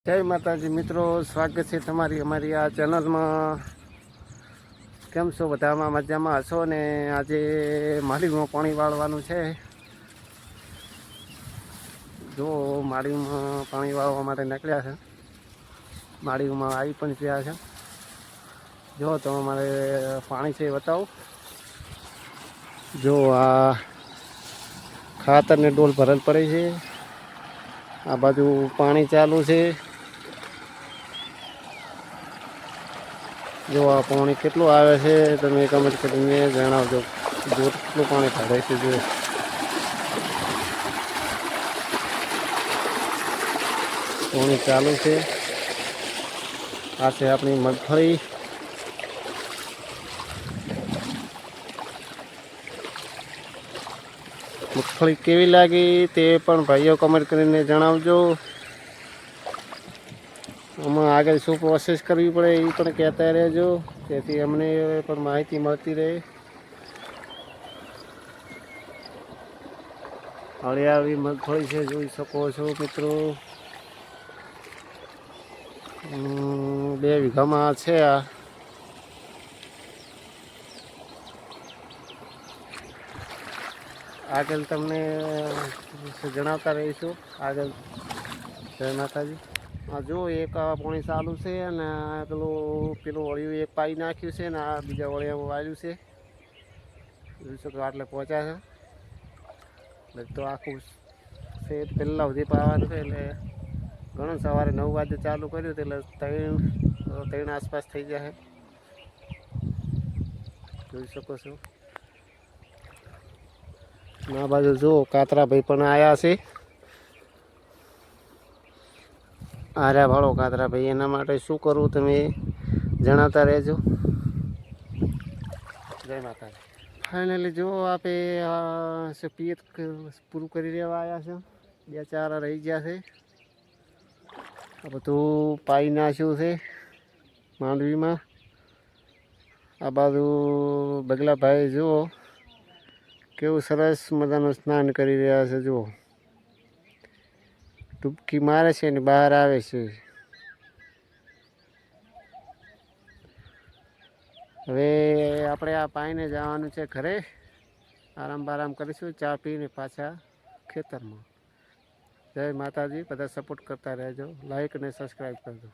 જય માતાજી મિત્રો, સ્વાગત છે તમારી અમારી આ ચેનલમાં। કેમ છો? બધામાં મજામાં હશો ને? આજે માળીમાં પાણી વાળવાનું છે। જો માળીમાં પાણી વાળવા માટે નીકળ્યા છે। માળીમાં આવી પણ ગયા છે। જો તો અમારે પાણી છે બતાવો। જો આ ખાતરને ડોલ ભરેલ પડી છે। આ બાજુ પાણી ચાલુ છે। જો આ પાણી કેટલું આવે છે તમે કમેન્ટ કરીને જણાવજો। જો કેટલું પાણી કાઢે છે। જો પાણી ચાલુ છે। આ છે આપણી મગફળી। મગફળી કેવી લાગી તે પણ ભાઈઓ કમેન્ટ કરીને જણાવજો। આમાં આગળ શું પ્રોસેસ કરવી પડે એ પણ કહેતા રહેજો, જેથી અમને પણ માહિતી મળતી રહે। હળિયાળી મગફળી છે, જોઈ શકો છો મિત્રો। 2 વીઘામાં છે આ। આગળ તમને જણાવતા રહીશું આગળ। જય માતાજી। આ જો એક પાણી ચાલુ છે અને પેલું વળિયું એક પાઈ નાખ્યું છે ને આ બીજા વળિયામાં વાળ્યું છે। જોઈ શકો આટલે પહોંચ્યા છે। તો આખું શેડ પહેલાં સુધી પાવાનું છે, એટલે ઘણું સવારે 9 વાગે ચાલુ કર્યું એટલે 3 આસપાસ થઈ જશે। જોઈ શકો છો। આ બાજુ જો કાતરા ભાઈ પણ આવ્યા છે। આર્યા ભાળો કાતરા ભાઈ, એના માટે શું કરવું તમે જણાવતા રહેજો। જય માતાજી। ફાઇનલી જો આપણે સપિયત પૂરું કરી રહેવા આવ્યા છે। 2-4 રહી ગયા છે। આ બધું પાઈ નાખ્યું છે માંડવીમાં। આ બાજુ બગલાભાઈ જુઓ કેવું સરસ મજાનું સ્નાન કરી રહ્યા છે। જુઓ ડૂબકી મારે છે ને બહાર આવે છે। હવે આપણે આ પાઈને જવાનું છે ઘરે। આરામ કરીશું, ચા પીને પાછા ખેતરમાં। જય માતાજી। બધા સપોર્ટ કરતા રહેજો, લાઈક અને સબસ્ક્રાઈબ કરજો।